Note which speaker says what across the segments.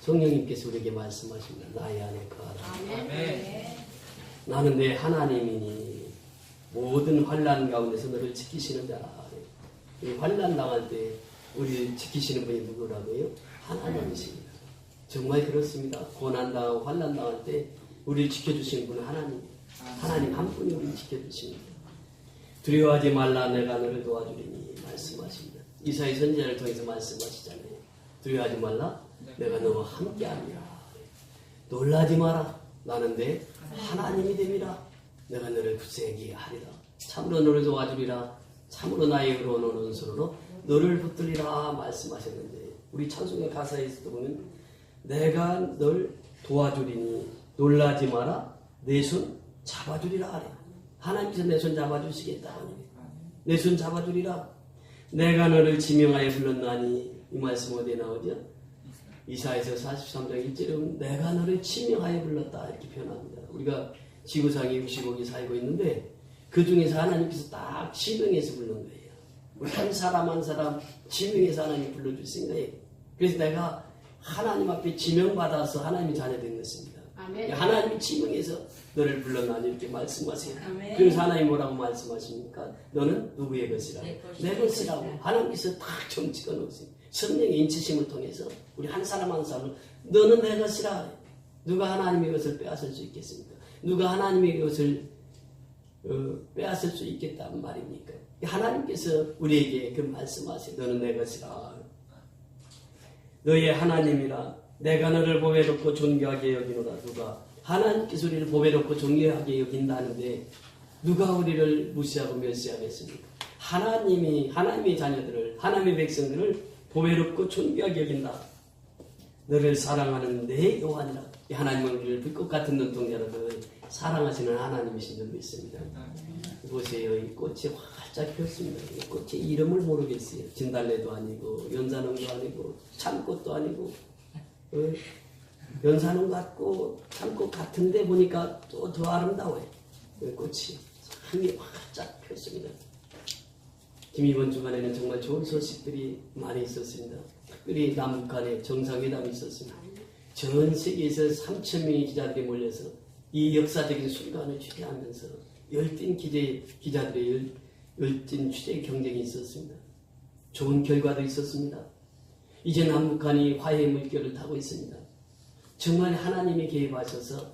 Speaker 1: 성령님께서 우리에게 말씀하십니다. 나의 안에 거하라.
Speaker 2: 아멘.
Speaker 1: 나는 내 하나님이니 모든 환난 가운데서 너를 지키시는 자라. 이 환난 당할 때 우리 지키시는 분이 누구라고요? 하나님이십니다. 정말 그렇습니다. 고난 당하고 환난 당할 때 우리를 지켜주시는 분은 하나님이에요. 하나님 한 분이 우리를 지켜주십니다. 두려워하지 말라, 내가 너를 도와주리니 말씀하십니다. 이사야 선지자를 통해서 말씀하시잖아요. 두려워하지 말라, 내가 너와 함께하리라. 놀라지 마라, 나는 내 하나님이 됨이라. 내가 너를 굳세게 하리라. 참으로 너를 도와주리라. 참으로 나의 의로운 오른손으로 너를 붙들리라 말씀하셨는데, 우리 찬송의 가사에서도 보면 내가 널 도와주리니 놀라지 마라, 내 손 잡아주리라 하래. 하나님께서 내 손 잡아주시겠다. 내 손 잡아주리라. 내가 너를 지명하여 불렀나니, 이 말씀 어디에 나오죠? 이사야서 43장 1절에 내가 너를 지명하여 불렀다 이렇게 표현합니다. 우리가 지구상에 65개 살고 있는데 그 중에서 하나님께서 딱 지명해서 부른 거예요. 우리 한 사람 한 사람 지명해서 하나님이 불러주신 거예요. 그래서 내가 하나님 앞에 지명받아서 하나님의 자녀 된 것입니다.
Speaker 2: 아멘.
Speaker 1: 하나님이 지명해서 너를 불렀나니 이렇게 말씀하세요.
Speaker 2: 아멘.
Speaker 1: 그래서 하나님 뭐라고 말씀하십니까? 너는 누구의 것이라? 내 것이라고. 하나님께서 딱 정치가 놓으세요. 성령의 인치심을 통해서 우리 한 사람 한 사람을 너는 내 것이라. 누가 하나님의 것을 빼앗을 수 있겠습니까? 누가 하나님의 것을 빼앗을 수 있겠다는 말입니까? 하나님께서 우리에게 그 말씀하세요. 너는 내 것이라. 너의 하나님이라. 내가 너를 보배롭고 존귀하게 여기노라. 누가? 하나님께서 우리를 보배롭고 존귀하게 여긴다는데 누가 우리를 무시하고 멸시하겠습니까? 하나님이 하나님의 자녀들을, 하나님의 백성들을 보배롭고 존귀하게 여긴다. 너를 사랑하는 내 여호와니라. 하나님은 우리를 불꽃 같은 눈동자로 사랑하시는 하나님이신 줄 믿습니다. 보세요. 이 꽃이 활짝 폈습니다. 이 꽃의 이름을 모르겠어요. 진달래도 아니고 연산홍도 아니고 참꽃도 아니고 연산홍 같고 참꽃 같은데 보니까 또 더 아름다워요. 그 꽃이 향이 활짝 폈습니다. 지금 이번 주간에는 정말 좋은 소식들이 많이 있었습니다. 특별히 남북한의 정상회담이 있었습니다. 전 세계에서 3,000명의 기자들이 몰려서 이 역사적인 순간을 취재하면서 열띤 기자들의 열띤 취재 경쟁이 있었습니다. 좋은 결과도 있었습니다. 이제 남북한이 화해의 물결을 타고 있습니다. 정말 하나님이 개입하셔서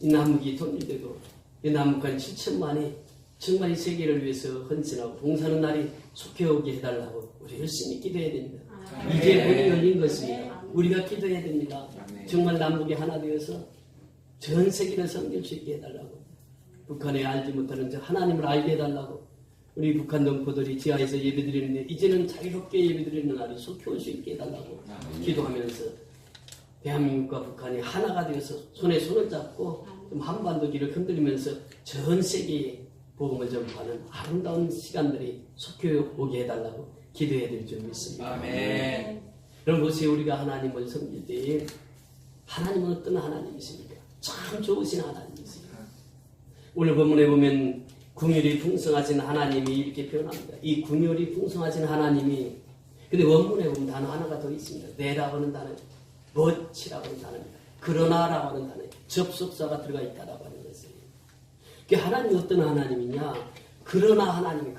Speaker 1: 이 남북이 통일되고 이 남북한 7천만이 정말 이 세계를 위해서 헌신하고 봉사하는 날이 속해 오게 해달라고 우리 열심히 기도해야 됩니다. 이제 문이 열린 것입니다. 우리가 기도해야 됩니다. 정말 남북이 하나 되어서 전 세계를 섬길 수 있게 해달라고, 북한에 알지 못하는 저 하나님을 알게 해달라고, 우리 북한 동포들이 지하에서 예배드리는데 이제는 자유롭게 예배드리는 날이 속해 올 수 있게 해달라고 기도하면서 대한민국과 북한이 하나가 되어서 손에 손을 잡고 좀 한반도 길을 흔들리면서 전 세계에 복음을 전파하는 아름다운 시간들이 속해 오게 해달라고 기도해야 될 줄 믿습니다.
Speaker 2: 아멘.
Speaker 1: 여러분 보세요. 우리가 하나님을 섬길 때에 하나님은 어떤 하나님이십니까? 참 좋으신 하나님이십니다. 오늘 본문에 보면 궁율이 풍성하신 하나님이 이렇게 표현합니다. 이 궁율이 풍성하신 하나님이, 근데 원문에 보면 단어 하나가 더 있습니다. 내라고 하는 단어, 멋이라고 하는 단어입니다. 그러나라고 하는 단어에 접속사가 들어가 있다라고 하는 것이에요. 그 하나님이 어떤 하나님이냐? 그러나 하나님.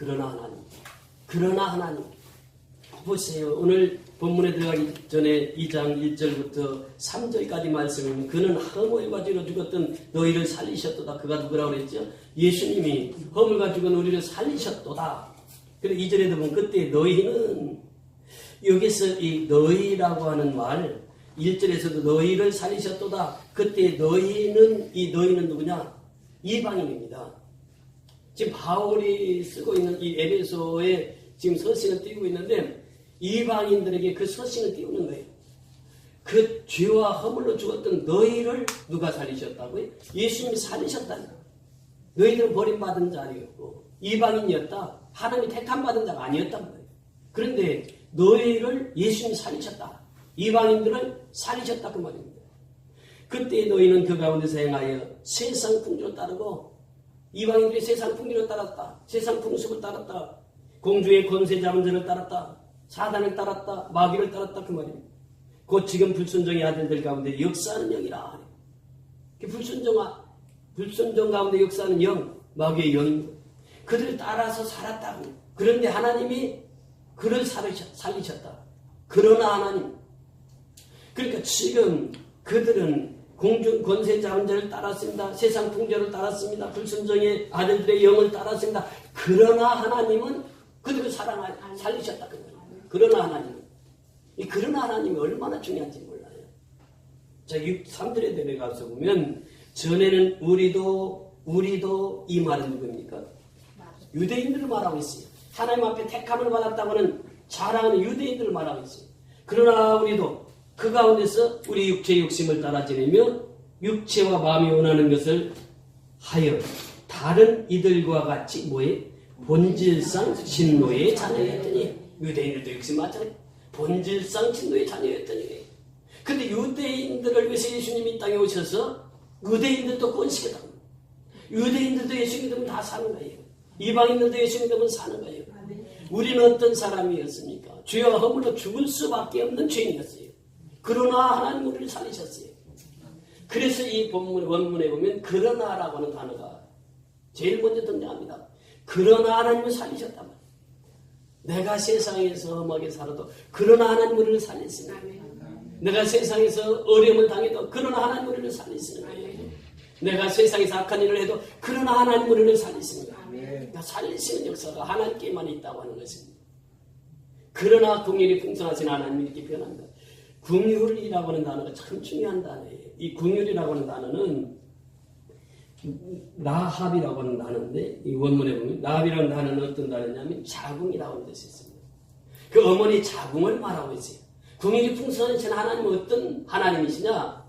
Speaker 1: 보세요. 오늘 본문에 들어가기 전에 2장 1절부터 3절까지 말씀은 그는 허물과 죄로 죽었던 너희를 살리셨도다. 그가 누구라고 그랬죠? 예수님이 허물과 죽은 우리를 살리셨도다. 그리고 2절에도 보면 그때 너희는, 여기서 이 너희라고 하는 말 1절에서도 너희를 살리셨도다. 그때 너희는, 이 너희는 누구냐? 이방인입니다. 지금 바울이 쓰고 있는 이 에베소에 지금 서신을 띄우고 있는데 이방인들에게 그 서신을 띄우는 거예요. 그 죄와 허물로 죽었던 너희를 누가 살리셨다고요? 예수님이 살리셨다는 거예요. 너희들은 버림받은 자리였고 이방인이었다. 하나님이 택함받은 자가 아니었단 말이에요. 그런데 너희를 예수님이 살리셨다. 이방인들을 살리셨다 그 말입니다. 그때 너희는 그 가운데서 행하여 세상 풍조를 따르고, 이방인들이 세상 풍조를 따랐다. 세상 풍습을 따랐다. 공주의 권세 잡은 자를 따랐다. 사단을 따랐다. 마귀를 따랐다 그 말입니다. 곧 지금 불순종의 아들들 가운데 역사하는 영이라. 불순종 가운데 역사하는 영, 마귀의 영입니다. 그들을 따라서 살았다고. 그런데 하나님이 그를 살리셨다. 그러나 하나님, 그러니까 지금 그들은 공중 권세 자원자를 따랐습니다. 세상 풍조를 따랐습니다. 불순종의 아들들의 영을 따랐습니다. 그러나 하나님은 그들을 살리셨다. 그러나 하나님은. 이 그러나 하나님이 얼마나 중요한지 몰라요. 자, 3절에 내려가서 보면 전에는 우리도 이 말은 누구입니까? 유대인들을 말하고 있어요. 하나님 앞에 택함을 받았다고는 자랑하는 유대인들을 말하고 있어요. 그러나 우리도 그 가운데서 우리 육체의 욕심을 따라 지내며 육체와 마음이 원하는 것을 하여 다른 이들과 같이 뭐에? 본질상 진노의 자녀였더니. 유대인들도 역시 마찬가지. 본질상 진노의 자녀였더니. 근데 유대인들을 위해서 예수님이 이 땅에 오셔서 유대인들도 권식했다. 유대인들도 예수 믿으면 다 사는 거예요. 이방인들도 예수 믿으면 사는 거예요. 우리는 어떤 사람이었습니까? 죄와 허물로 죽을 수밖에 없는 죄인이었어요. 그러나 하나님 우리를 살리셨어요. 그래서 이 원문에 보면 그러나라고 하는 단어가 제일 먼저 등장합니다. 그러나 하나님을 살리셨단 말이에요. 내가 세상에서 험하게 살아도 그러나 하나님 우리를 살리시는 거예요. 내가 세상에서 어려움을 당해도 그러나 하나님 우리를 살리시는 거예요. 내가 세상에서 악한 일을 해도 그러나 하나님 우리를 살리시는 거예요. 그러니까 살리시는 역사가 하나님께만 있다고 하는 것입니다. 그러나 긍휼이 풍성하신 하나님이 이렇게 표현합니다. 긍휼이라고 하는 단어가 참 중요한 단어예요. 이 긍휼이라고 하는 단어는 라합이라고 하는 단어인데 이 원문에 보면 라합이라는 단어는 어떤 단어냐면 자궁이라고 하는 뜻이 있습니다. 그 어머니 자궁을 말하고 있어요. 긍휼이 풍성하신 하나님은 어떤 하나님이시냐?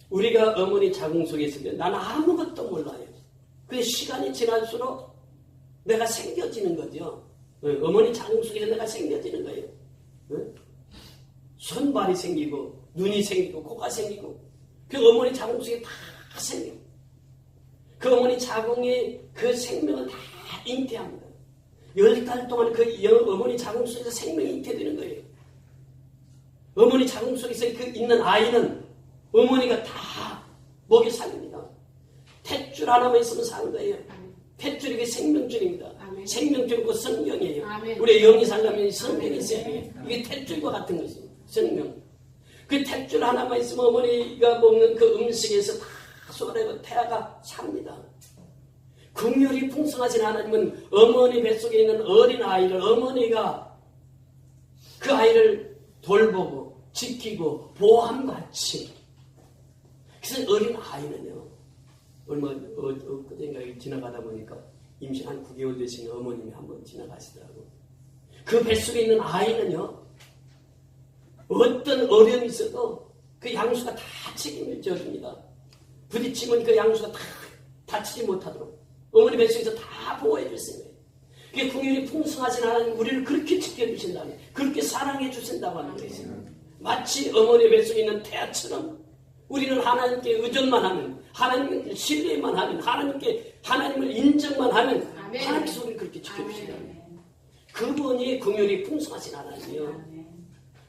Speaker 1: 우리가 어머니 자궁 속에 있을 때 나는 아무것도 몰라요. 그 시간이 지날수록 내가 생겨지는 거죠. 어머니 자궁 속에서 내가 생겨지는 거예요. 손발이 생기고 눈이 생기고 코가 생기고 그 어머니 자궁 속에 다 생겨요. 그 어머니 자궁의 그 생명을 다 잉태합니다. 10달 동안 그 어머니 자궁 속에서 생명이 잉태되는 거예요. 어머니 자궁 속에서 그 있는 아이는 어머니가 다 먹여 살립니다. 탯줄 하나만 있으면 사는 거예요. 탯줄이 그 생명줄입니다. 생명줄이고 성경이에요. 우리의 영이 살려면 성경이 있어야 돼요. 이게 탯줄과 같은 것이에요. 성명. 그 탯줄 하나만 있으면 어머니가 먹는 그 음식에서 다 쏟아내고 태아가 삽니다. 긍휼이 풍성하신 하나님은 어머니 뱃속에 있는 어린 아이를 어머니가 그 아이를 돌보고 지키고 보호함같이. 그래서 어린 아이는요. 얼마 그전에 지나가다 보니까 임신 한 9개월 되신 어머님이 한번 지나가시더라고요. 그 뱃속에 있는 아이는요. 어떤 어려움이 있어도 그 양수가 다 책임을 져줍니다. 부딪히면 그 양수가 다 다치지 못하도록 어머니 뱃속에서 다 보호해 주세요. 그게 긍휼이 풍성하신 하나님 우리를 그렇게 지켜주신다면 그렇게 사랑해 주신다고 하는 것이죠. 마치 어머니 뱃속에 있는 태아처럼 우리는 하나님께 의존만 하면 하나님을 신뢰만 하면 하나님을 인정만 하면 하나님께서 우리를 그렇게 지켜주신다면 그분이 긍휼이 풍성하신 하나님이요.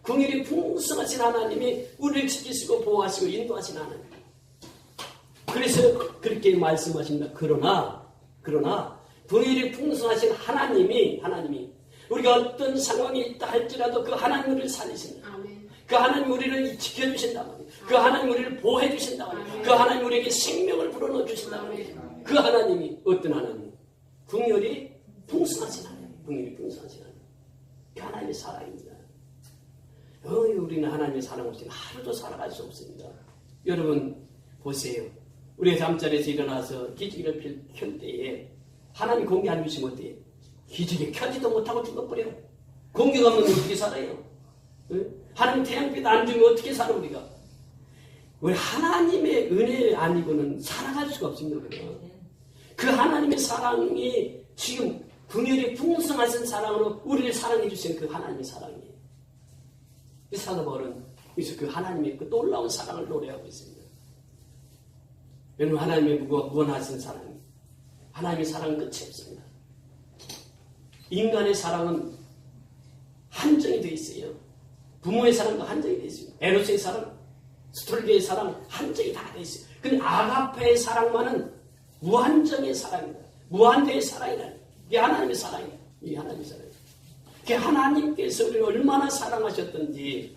Speaker 1: 긍휼이 풍성하신 하나님이 우리를 지키시고 보호하시고 인도하신 하나님. 그래서 그렇게 말씀하십니다. 그러나 긍휼이 풍성하신 하나님이 우리가 어떤 상황에 있다 할지라도 그 하나님 우리를 살리신다. 그 하나님 우리를 지켜주신다. 그 하나님 우리를 보호해 주신다. 그 하나님 우리에게 생명을 불어넣어 주신다. 그 하나님이 어떤 하나님? 긍휼이 풍성하신 하나님. 긍휼이 풍성하신 하나님. 그 하나님의 사랑입니다. 우리는 하나님의 사랑 없이는 하루도 살아갈 수 없습니다. 여러분 보세요. 우리가 잠자리에서 일어나서 기지개를 켤 때에 하나님 공기 안 주시면 어때요? 기지개 켜지도 못하고 죽어버려요. 공기가 없는 어떻게 살아요? 하나님 태양빛 안 주면 어떻게 살아 우리가? 우리 하나님의 은혜 아니고는 살아갈 수가 없습니다. 그 하나님의 사랑이 지금 긍휼이 풍성하신 사랑으로 우리를 사랑해 주시는 그 하나님의 사랑이에요. 이 사도 바울은 그래서 그 하나님의 그 놀라운 사랑을 노래하고 있습니다. 여러분 하나님의 무한하신 사랑, 하나님의 사랑은 끝이 없습니다. 인간의 사랑은 한정이 되어 있어요. 부모의 사랑도 한정이 되어 있습니다. 에로스의 사랑, 스톨게의 사랑 한정이 다 되어 있어요. 근데 아가페의 사랑만은 무한정의 사랑이다. 무한대의 사랑이다. 이게 하나님의 사랑이다. 이게 하나님의 사랑이다. 그게 하나님께서 우리를 얼마나 사랑하셨던지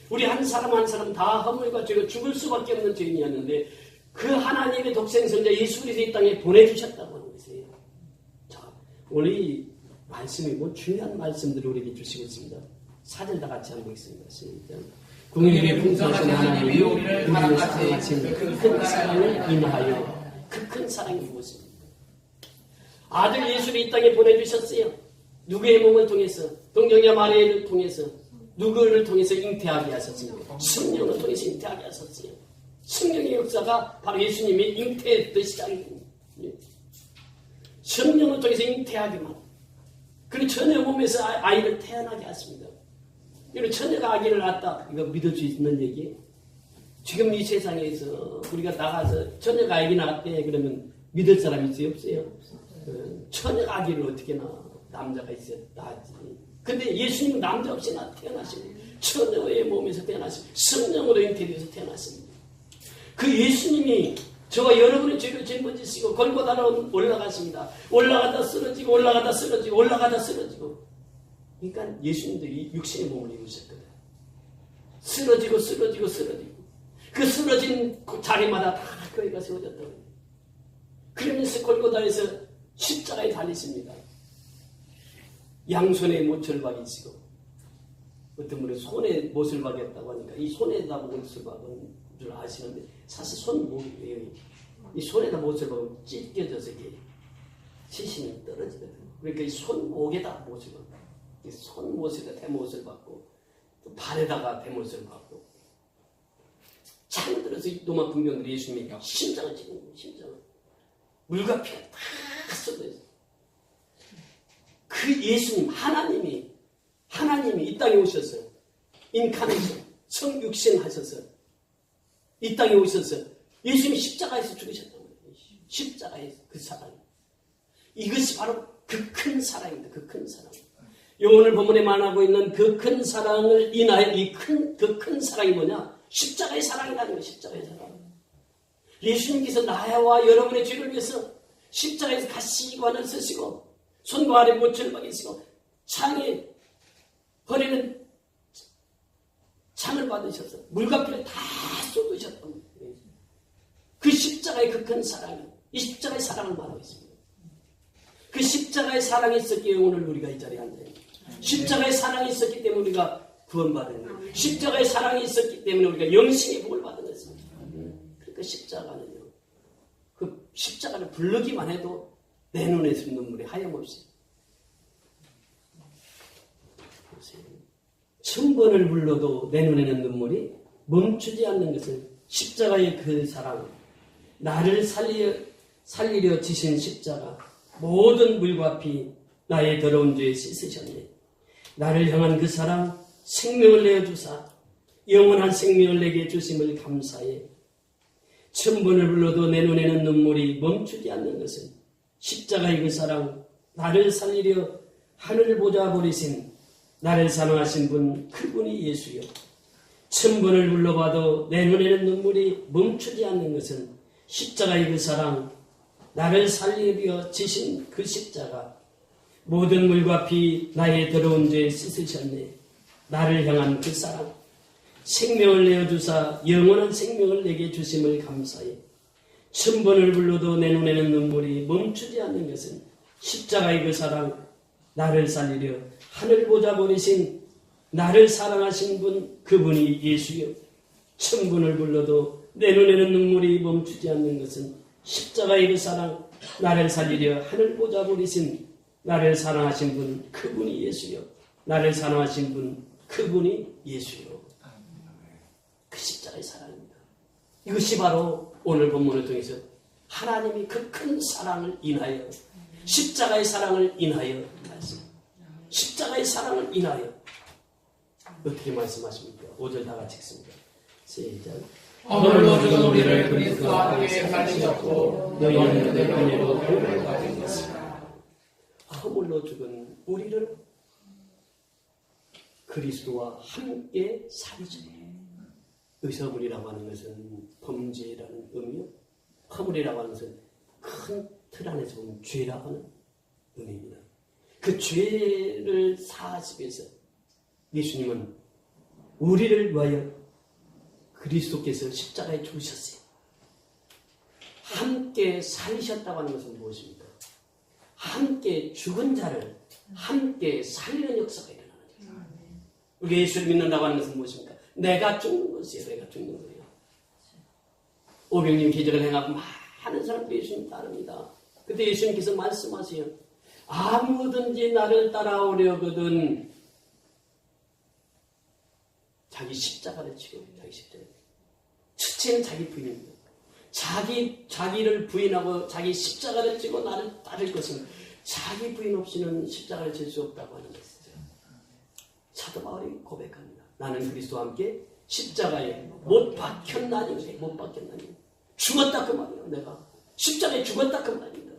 Speaker 1: 우리 한 사람 한 사람 다 허물과 죄로 죽을 수밖에 없는 죄인이었는데 그 하나님의 독생성자 예수 그리스도 이 땅에 보내주셨다고 하는 것이에요. 자, 오늘 이 말씀이 뭐 중요한 말씀들을 우리에게 주시고 있습니다. 사절 다 같이 한번 보겠습니다. 시작. 궁극의 풍성하신 하나님이 우리를 사랑하신 그 큰 사랑을 인하여 그 큰 사랑이 무엇입니까? 아들 예수를 이 땅에 보내주셨어요. 누구의 몸을 통해서? 동정녀 마리아를 통해서 누구를 통해서 잉태하게 하셨습니까? 성령을 통해서 잉태하게 하셨어요. 성령의 역사가 바로 예수님이 잉태했던 시작입니다. 성령을 통해서 잉태하기만. 그리고 처녀 몸에서 아이를 태어나게 하십니다. 이런 처녀가 아기를 낳았다. 이거 믿을 수 있는 얘기예요. 지금 이 세상에서 우리가 나가서 처녀가 아기 낳았대. 그러면 믿을 사람이 있어요? 없어요? 처녀가 아기를 어떻게 낳아? 남자가 있어야 낳았지. 근데 예수님은 남자 없이 태어나시고 처녀의 몸에서 태어나시고 성령으로 잉태되어서 태어났습니다. 그 예수님이 저와 여러분의 죄를 짊어지시고 골고다로 올라가십니다. 올라가다 쓰러지고 올라가다 쓰러지고 올라가다 쓰러지고. 그러니까 예수님도 이 육신의 몸을 입으셨거든. 쓰러지고 쓰러지고 쓰러지고 그 쓰러진 그 자리마다 다 교회가 세워졌다고. 그러면서 골고다에서 십자가에 달리십니다. 양손에 못을 박이시고 어떤 분은 손에 못을 박였다고 하니까 이 손에다 못을 박은 줄 아시는데 사실 손목이에요. 이 손에다 못을 박으면 찢겨져서 이게 시신이 떨어지거든요. 그러니까 이 손목에다 못을 박고 이 손못에다 대못을 박고 또 발에다가 대못을 박고 창을 들어서 로마 군병들이 예수님의 심장을 찌는 거예요. 심장을. 물과 피가 다 쏟아져요. 그 예수님, 하나님이 이 땅에 오셔서 인카네이션, 성육신 하셔서 이 땅에 오셔서 예수님이 십자가에서 죽으셨다는 거예요. 십자가에서 그 사랑. 이것이 바로 그 큰 사랑입니다. 그 큰 사랑. 오늘 본문에 말하고 있는 그 큰 사랑을 인하여 그 큰 사랑이 뭐냐? 십자가의 사랑이라는 거예요. 십자가의 사랑. 예수님께서 나와 여러분의 죄를 위해서 십자가에서 가시관을 쓰시고 손과 아래 못을 박이시고 창에 버리는 창을 받으셔서 물과 피를 다 쏟으셨던 거예요. 그 십자가의 그 큰 사랑이 이 십자가의 사랑을 말하고 있습니다. 그 십자가의 사랑이 있었기에 오늘 우리가 이 자리에 앉아있습니다. 십자가의 사랑이 있었기 때문에 우리가 구원받은 거예요. 십자가의 사랑이 있었기 때문에 우리가 영생의 복을 받은 것입니다. 그러니까 십자가는요. 그 십자가를 부르기만 해도 내 눈에서 눈물이 하염없이 1000번을 불러도 내 눈에는 눈물이 멈추지 않는 것은 십자가의 그 사랑, 나를 살리려 지신 십자가, 모든 물과 피 나의 더러운 죄에 씻으셨네. 나를 향한 그 사랑, 생명을 내어주사 영원한 생명을 내게 주심을 감사해. 1000번을 불러도 내 눈에는 눈물이 멈추지 않는 것은 십자가의 그 사랑, 나를 살리려 하늘을 보자 버리신 나를 사랑하신 분, 그분이 예수요. 1000번을 불러봐도 내 눈에는 눈물이 멈추지 않는 것은 십자가의 그 사랑, 나를 살리려 지신 그 십자가, 모든 물과 피 나의 더러운 죄에 씻으셨네. 나를 향한 그 사랑, 생명을 내어주사 영원한 생명을 내게 주심을 감사해. 1000번을 불러도 내 눈에는 눈물이 멈추지 않는 것은 십자가의 그 사랑, 나를 살리려 하늘 보자 버리신 나를 사랑하신 분, 그분이 예수여. 1000번을 불러도 내 눈에는 눈물이 멈추지 않는 것은 십자가의 그 사랑, 나를 살리려 하늘 보자 버리신 나를 사랑하신 분, 그분이 예수여. 나를 사랑하신 분, 그분이 예수여. 그 십자가의 사랑입니다. 이것이 바로 오늘 본문을 통해서 하나님이 그 큰 사랑을 인하여, 십자가의 사랑을 인하여 말씀. 십자가의 사랑을 인하여 어떻게 말씀하십니까? 5절 다 같이 읽습니다. 시작.
Speaker 2: 허물로 죽은 우리를 그리스도와 함께 살리셨고 너희는 그들 은혜로 복을 받은 것이라.
Speaker 1: 허물로 죽은 우리를 그리스도와 함께 살죠. 여기서 허물이라고 하는 것은 범죄라는 의미요. 허물이라고 하는 것은 큰 틀 안에서 보면 죄라고 하는 의미입니다. 그 죄를 사하시기 위해서 예수님은 우리를 위하여 그리스도께서 십자가에 죽으셨어요. 함께 살리셨다고 하는 것은 무엇입니까? 함께 죽은 자를 함께 살리는 역사가 일어나는 거예요. 우리 예수를 믿는다고 하는 것은 무엇입니까? 내가 죽는 것이에요. 내가 죽는 거예요. 오병님 기적을 행하고 많은 사람들이 예수님 따릅니다. 그때 예수님께서 말씀하세요. 아무든지 나를 따라오려거든 자기 십자가를 지고 자기 십자가. 첫째는 자기 부인입니다. 자기를 부인하고 자기 십자가를 지고 나를 따를 것은 자기 부인 없이는 십자가를 질 수 없다고 하는 것이죠. 사도 바울이 고백합니다. 나는 그리스도와 함께 십자가에 못 박혔나니 못 박혔나니 죽었다 그 말이에요. 내가 십자가에 죽었다 그 말입니다.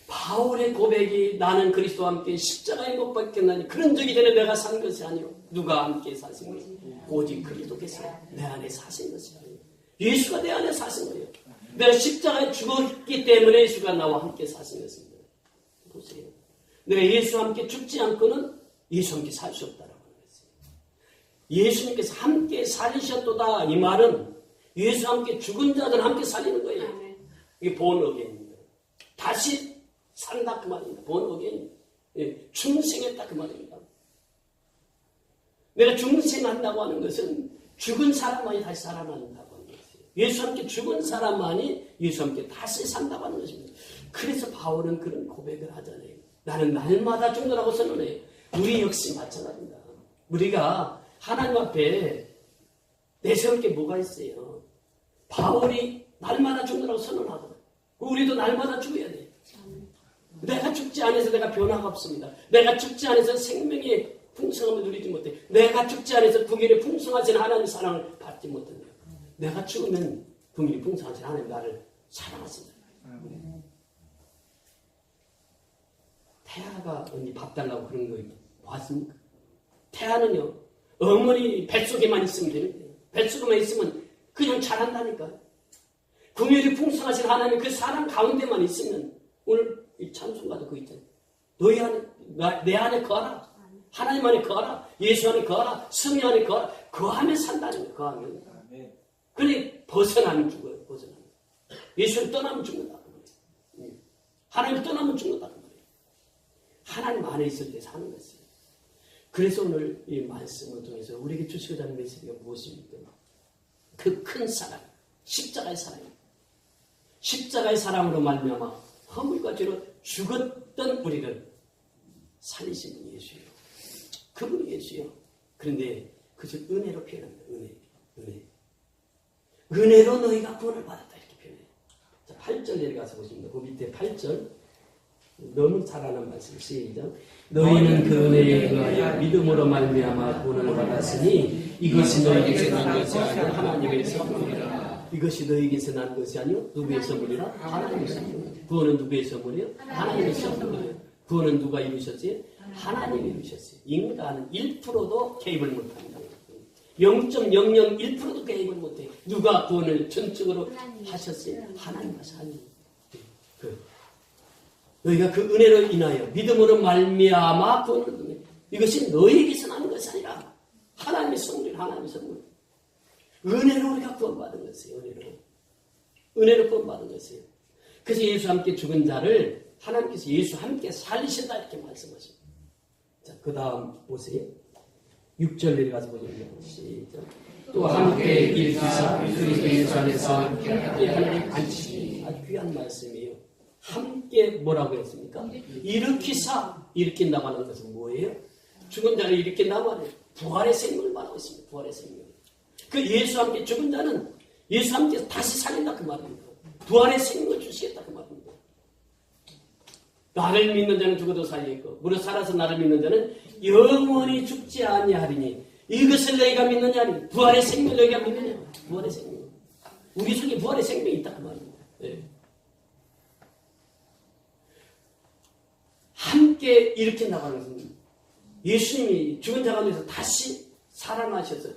Speaker 1: 바울의 고백이 나는 그리스도와 함께 십자가에 못 박혔나니 그런 적이 전에 내가 산 것이 아니요 누가 함께 사신 것이 오직 그리스도께서 내 안에 사신 것이 아니요 예수가 내 안에 사신 거예요. 내가 십자가에 죽었기 때문에 예수가 나와 함께 사신 것입니다. 보세요. 내가 예수와 함께 죽지 않고는 예수와 함께 살 수 없다라고 하는 것이에요. 예수님께서 함께 살리셨도다 이 말은 예수와 함께 죽은 자들 함께 살리는 거예요. 이게 본 어게인입니다. 다시 산다 그 말입니다. 본 어게인. 중생했다 그 말입니다. 내가 중생한다고 하는 것은 죽은 사람만이 다시 살아난다고 하는 것이에요. 예수와 함께 죽은 사람만이 예수와 함께 다시 산다고 하는 것입니다. 그래서 바울은 그런 고백을 하잖아요. 나는 날마다 죽노라고 선언해요. 우리 역시 마찬가지입니다. 우리가 하나님 앞에 내세울 게 뭐가 있어요? 바울이 날마다 죽노라고 선언하거든. 우리도 날마다 죽어야 돼요. 내가 죽지 않아서 내가 변화가 없습니다. 내가 죽지 않아서 생명의 풍성함을 누리지 못해. 내가 죽지 않아서 긍휼의 풍성하신 하나님의 사랑을 받지 못한다. 내가 죽으면 긍휼이 풍성하신 하나님 나를 사랑하신다. 태아가 언니 밥 달라고 그런 거 봤습니까? 태아는요 어머니 뱃속에만 있으면 되는데 뱃속에만 있으면 그냥 자란다니까요. 긍휼이 풍성하신 하나님 그 사랑 가운데만 있으면 오늘 이 찬송가도 그거 있잖아요. 너희 안에 내 안에 거하라. 하나님 안에 거하라. 예수 안에 거하라. 성령 안에 거하라. 거하면 산다는 거예요. 거하면. 그러니 벗어나면 죽어요. 벗어나면. 예수를 떠나면 죽는다. 하나님을 떠나면 죽는다. 하나님 안에 있을 때 사는 것이에요. 그래서 오늘 이 말씀을 통해서 우리에게 주시고자 하는 메시지가 무엇입니까? 그 큰 사랑, 십자가의 사랑입니다. 십자가의 사랑으로 말미암아 허물과 죄로 죽었던 우리를 살리신 분이 예수예요. 그분이 예수예요. 그런데 그것을 은혜로 표현합니다. 은혜. 은혜로 너희가 구원을 받았다 이렇게 표현해요. 자, 8절 내려가서 보십니다. 그 밑에 8절 너무 잘하는 말씀 시작. 너희는 그 은혜에 의하여 믿음으로 말미암아 구원을 받았으니 이것이 너희에게서 난 것이 아니라 하나님의 선물이라. 이것이 너희에게서 난 것이 아니요 누구의 선물이라? 하나님의 선물. 구원은 누구의 선물이요? 하나님의 선물이에요. 구원은 누가 이루셨어요? 하나님이 이루셨어요. 인간은 1%도 개입을 못합니다. 0.001%도 개입을 못해요. 누가 구원을 전적으로 하셨어요? 하나님 하셨어요. 너희가 그 은혜로 인하여 믿음으로 말미암아 구원을 얻으며 이것이 너희에게서 나는 것이 아니라 하나님의 선물이라. 하나님의 선물. 은혜로 우리가 구원받은 것이에요. 은혜로 구원받은 것이에요. 그래서 예수와 함께 죽은 자를 하나님께서 예수와 함께 살리신다 이렇게 말씀하십니다. 자, 그 다음 보세요. 6절 내려가서 보시면 시작. 또 함께 일으키사 그리스도 예수 안에서 함께 하나님 앉히시니 아주 귀한 말씀이에요. 함께 뭐라고 했습니까? 일으킨다고 하는 것은 뭐예요? 죽은 자를 일으킨다고 하는 부활의 생명을 말하고 있습니다. 부활의 생명. 그 예수와 함께 죽은 자는 예수와 함께 다시 살린다 그 말입니다. 부활의 생명을 주시겠다 그 말입니다. 나를 믿는 자는 죽어도 살리겠고 무릇 살아서 나를 믿는 자는 영원히 죽지 아니하리니 이것을 너희가 믿느냐니 부활의 생명을 너희가 믿느냐. 부활의 생명. 우리 속에 부활의 생명이 있다 그 말입니다. 네. 함께 일으킨다고 하는 것은 예수님이 죽은 자 가운데서 다시 살아나셔서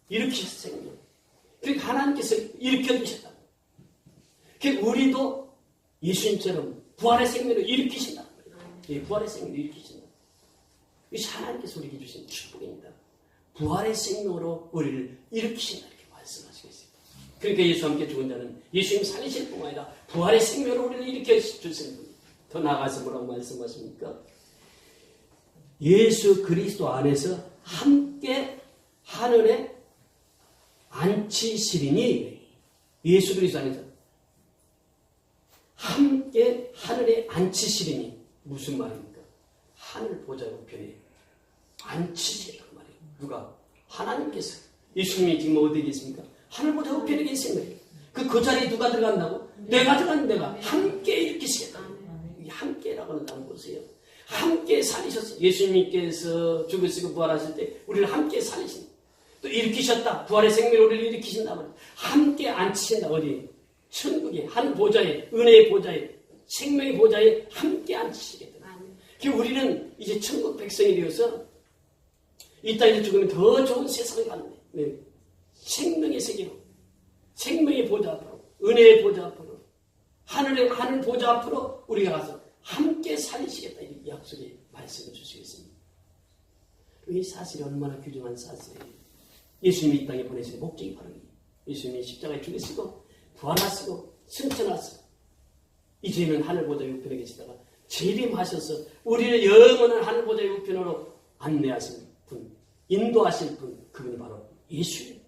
Speaker 1: 일으키셨어요. 그러니까 하나님께서 일으켜주셨다. 그러니까 우리도 예수님처럼 부활의 생명을 일으키신다. 예, 부활의 생명을 일으키신다. 이것이 하나님께서 우리에게 주신 축복입니다. 부활의 생명으로 우리를 일으키신다. 이렇게 말씀하시겠습니다. 그러니까 예수와 함께 죽은 자는 예수님 살리실 뿐만 아니라 부활의 생명으로 우리를 일으켜 주시는 분. 더 나아가서 뭐라고 말씀하십니까? 예수 그리스도 안에서 함께 하늘에 앉히시리니, 예수 그리스도 안에서 함께 하늘에 앉히시리니 무슨 말입니까? 하늘 보좌 우편에 앉히시라고 말이에요. 누가? 하나님께서. 예수님이 지금 어디에 계십니까? 하늘 보좌 우편에 계신 거예요. 그 자리에 누가 들어간다고? 내가 들어가는 내가 함께 일으키시겠다. 이게 함께라고 하는 단어 보세요. 함께 살리셨어요. 예수님께서 죽으시고 부활하실 때 우리를 함께 살리신, 또 일으키셨다. 부활의 생명을 우리를 일으키신다 말이에요. 함께 앉히신다. 어디? 천국에, 하늘 보좌에, 은혜의 보좌에, 생명의 보좌에 함께 앉히시겠다. 그러니까 우리는 이제 천국 백성이 되어서 이 땅에서 죽으면 더 좋은 세상을 가는데, 네. 생명의 세계로, 생명의 보좌 앞으로, 은혜의 보좌 앞으로, 하늘 보좌 앞으로 우리가 가서 함께 살리시겠다. 이 약속의 말씀을 주시겠습니다. 이 사실이 얼마나 귀중한 사실이에요. 예수님이 이 땅에 보내신 목적이 바로 예수님이 십자가에 죽으시고 부활하시고 승천하시고 이제는 하늘 보좌의 우편에 계시다가 재림하셔서 우리를 영원한 하늘 보좌의 우편으로 안내하신 분, 인도하실 분, 그분이 바로 예수예요.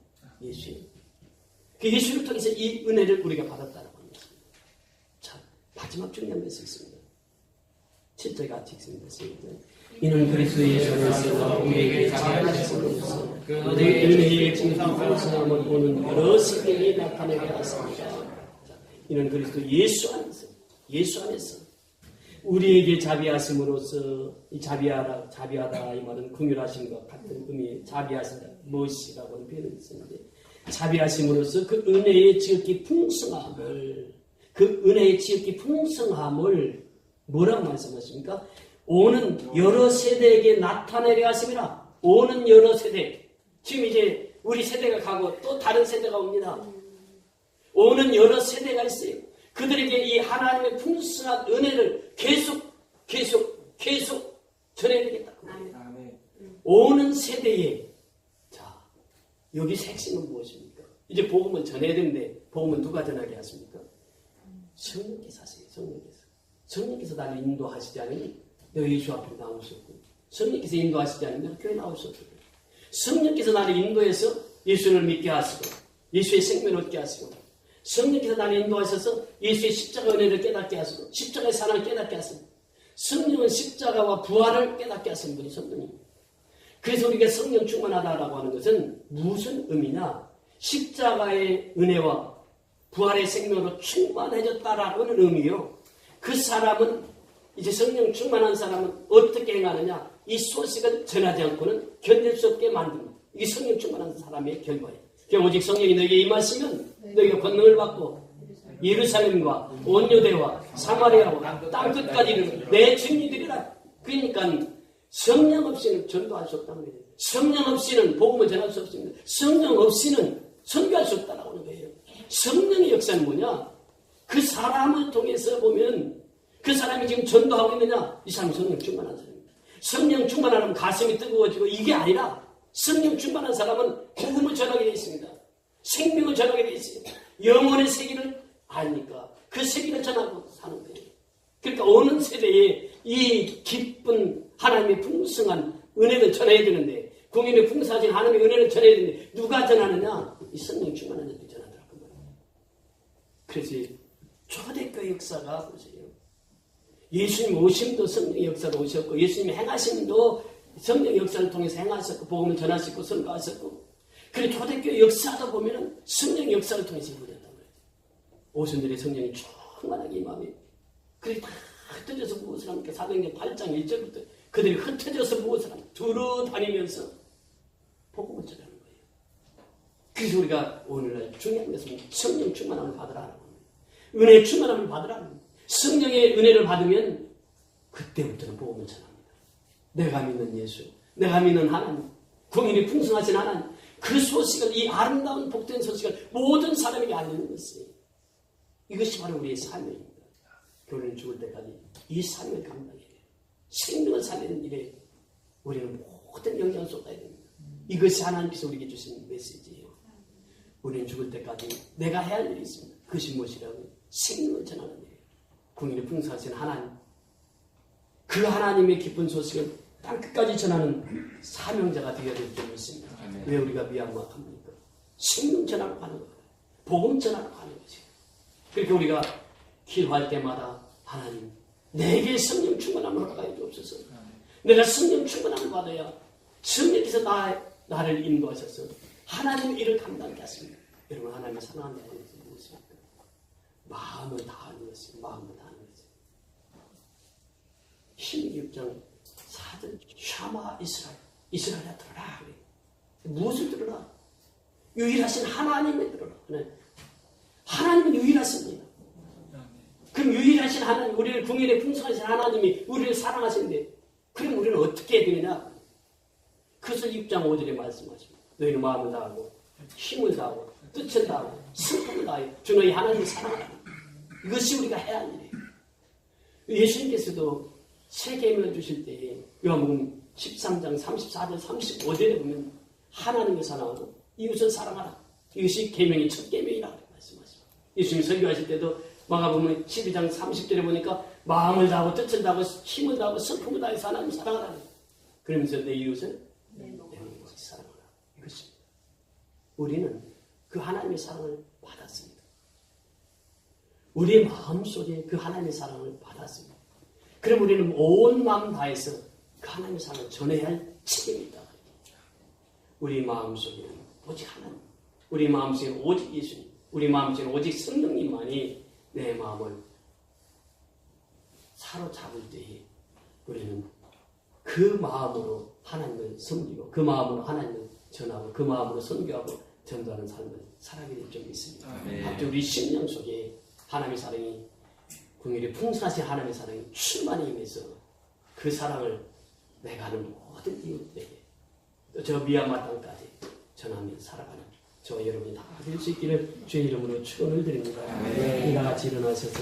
Speaker 1: 그 예수를 통해서 이 은혜를 우리가 받았다라고 합니다. 자, 마지막 중요한 메시지 있습니다. 7절 같이 읽습니다. 이는 그리스도 예수 안에서 우리에게 자비하심으로써 그의 은혜의 풍성함을 보는 여러 세계에 나타내게 하였습니다. 이는 그리스도 예수 안에서 우리에게 자비하심으로써, 이 자비하다 이 말은 긍휼하심과 같은 의미의 자비하신다. 무엇이라고 하는 표현이 있었는데, 자비하심으로써 그 은혜의 지극히 풍성함을 뭐라고 말씀하십니까? 오는 여러 세대에게 나타내려 하심이라. 오는 여러 세대. 지금 이제 우리 세대가 가고 또 다른 세대가 옵니다. 오는 여러 세대가 있어요. 그들에게 이 하나님의 풍성한 은혜를 계속 전해야 되겠다. 오는 세대에. 자, 여기서 핵심은 무엇입니까? 이제 복음을 전해야 되는데 복음은 누가 전하게 하십니까? 성령께서 하세요. 성령께서 나를 인도하시지 않으면 내가 예수 앞으로 나올 수 없고, 성령께서 인도하시지 않으면 교회 나올 수 없고, 성령께서 나를 인도해서 예수를 믿게 하시고 예수의 생명을 얻게 하시고, 성령께서 나를 인도하셔서 예수의 십자가 은혜를 깨닫게 하시고 십자가의 사랑을 깨닫게 하시고, 성령은 십자가와 부활을 깨닫게 하시는 분이 성령입니다. 그래서 우리가 성령 충만하다라고 하는 것은 무슨 의미냐? 십자가의 은혜와 부활의 생명으로 충만해졌다라고 하는 의미요. 그 사람은, 이제 성령 충만한 사람은 어떻게 행하느냐? 이 소식을 전하지 않고는 견딜 수 없게 만듭니다. 이게 성령 충만한 사람의 결과예요. 오직 성령이 너에게 임하시면 너희가 권능을 받고 예루살렘과 온 유대와 사마리아와 땅끝까지 이르는 내 증인이 되리라. 그러니까 성령 없이는 전도할 수 없다는 거예요. 성령 없이는 복음을 전할 수 없습니다. 성령 없이는 선교할 수 없다고 하는 거예요. 성령의 역사는 뭐냐? 그 사람을 통해서 보면 그 사람이 지금 전도하고 있느냐? 이 사람은 성령 충만한 사람입니다. 성령 충만하면 가슴이 뜨거워지고, 이게 아니라 성령 충만한 사람은 복음을 전하게 되어 있습니다. 생명을 전하게 되어 있어요. 영혼의 세계를 아니까 그 세계를 전하고 사는 거예요. 그러니까 오는 세대에 이 기쁜 하나님의 풍성한 은혜를 전해야 되는데, 공연의 풍성하신 하나님의 은혜를 전해야 되는데 누가 전하느냐? 이 성령 충만한 자들이 전하더라고요. 그래서 초대교회 역사가 보세요. 예수님 오심도 성령의 역사로 오셨고, 예수님의 행하심도 성령의 역사를 통해서 행하셨고, 복음을 전하셨고, 선거하셨고, 그리고 초대교회 역사도 보면은 성령의 역사를 통해서 이루어졌단 말이에요. 오순절에 성령이 충만하게 임하며, 그리고 다 흩어져서 무엇을 합니까? 사도행전 8장 1절부터 그들이 흩어져서 무엇을 합니까? 두루 다니면서 복음을 전하는 거예요. 그래서 우리가 오늘날 중요한 것은 성령 충만함을 받으라는 겁니다. 은혜 충만함을 받으라는 겁니다. 성령의 은혜를 받으면 그때부터는 복음을 전합니다. 내가 믿는 예수, 내가 믿는 하나님, 공인이 풍성하신 하나님, 그 소식을, 이 아름다운 복된 소식을 모든 사람에게 알리는 것이, 이것이 바로 우리의 사명입니다. 교회는 죽을 때까지 이 사명을 감당해야 돼요. 생명을 살리는 일에 우리는 모든 영향을 쏟아야 됩니다. 이것이 하나님께서 우리에게 주신 메시지예요. 우리는 죽을 때까지 내가 해야 할 일이 있습니다. 그것이 무엇이라고? 생명을 전하는 일이에요. 공인이 풍성하신 하나님, 그 하나님의 기쁜 소식을 땅끝까지 전하는 사명자가 되어야 될 점이 있습니다. 왜 우리가 미약합니까? 생명 전하러 가는 거예요. 복음 전하러 가는 거죠. 그렇게 우리가 기도할 때마다 하나님, 내게 성령 충만함을 허락하여 주옵소서. 내가 성령 충만함을 받아야 성령께서 나를 인도하셔서 하나님의 일을 감당케 하십니다. 여러분, 하나님을 사랑한다는 것은 무엇입니까? 마음을 다하는 것이에요. 마음을 다하는 것이에요. 16장 4절 샤마 이스라엘아 들어라. 그래. 무엇을 들어라? 유일하신 하나님을 들어라. 네. 하나님은 유일하십니다. 그럼 유일하신 하나님, 우리를 궁일에 풍성하신 하나님이 우리를 사랑하시는데, 그럼 우리는 어떻게 해야 되느냐? 그것을 6장 5절에 말씀하십니다. 너희는 마음을 다하고 힘을 다하고 뜻을 다하고 슬픔을 다하여 주 너희 하나님을 사랑하라. 이것이 우리가 해야 할 일이에요. 예수님께서도 새 계명을 주실 때에 요한복음 13장 34절 35절에 보면 하나님을 사랑하고 이웃을 사랑하라. 이것이 계명이 첫 계명이라고 말씀하십니다. 예수님이 설교하실 때도 마가복음 12장 30절에 보니까 마음을 다하고 뜻을 다하고 힘을 다하고 슬픔을 다해서 하나님을 사랑하라. 그러면서 내 이웃을 내 몸과 사랑하라. 이것입니다. 우리는 그 하나님의 사랑을 받았습니다. 우리의 마음속에 그 하나님의 사랑을 받았습니다. 그럼 우리는 온 마음 다해서 그 하나님의 사랑을 전해야 할 책임이 있다. 우리 마음속에는 오직 하나님, 우리 마음속에는 오직 예수님, 우리 마음속에는 오직 성령님만이 내 마음을 사로잡을 때에 우리는 그 마음으로 하나님을 섬기고 그 마음으로 하나님을 전하고 그 마음으로 선교하고 전도하는 삶을 살아가게 될 점이 있습니다. 앞으로 우리 심령 속에 하나님의 사랑이 궁일이 풍성하신 하나님의 사랑이 충만히 임해서 그 사랑을 내가 아는 모든 이웃들에게 또 저 미얀마 땅까지 전하며 살아가는 저와 여러분이 다 될 수 있기를 주의 이름으로 축원을 드립니다. 이와 같이 일어나셔서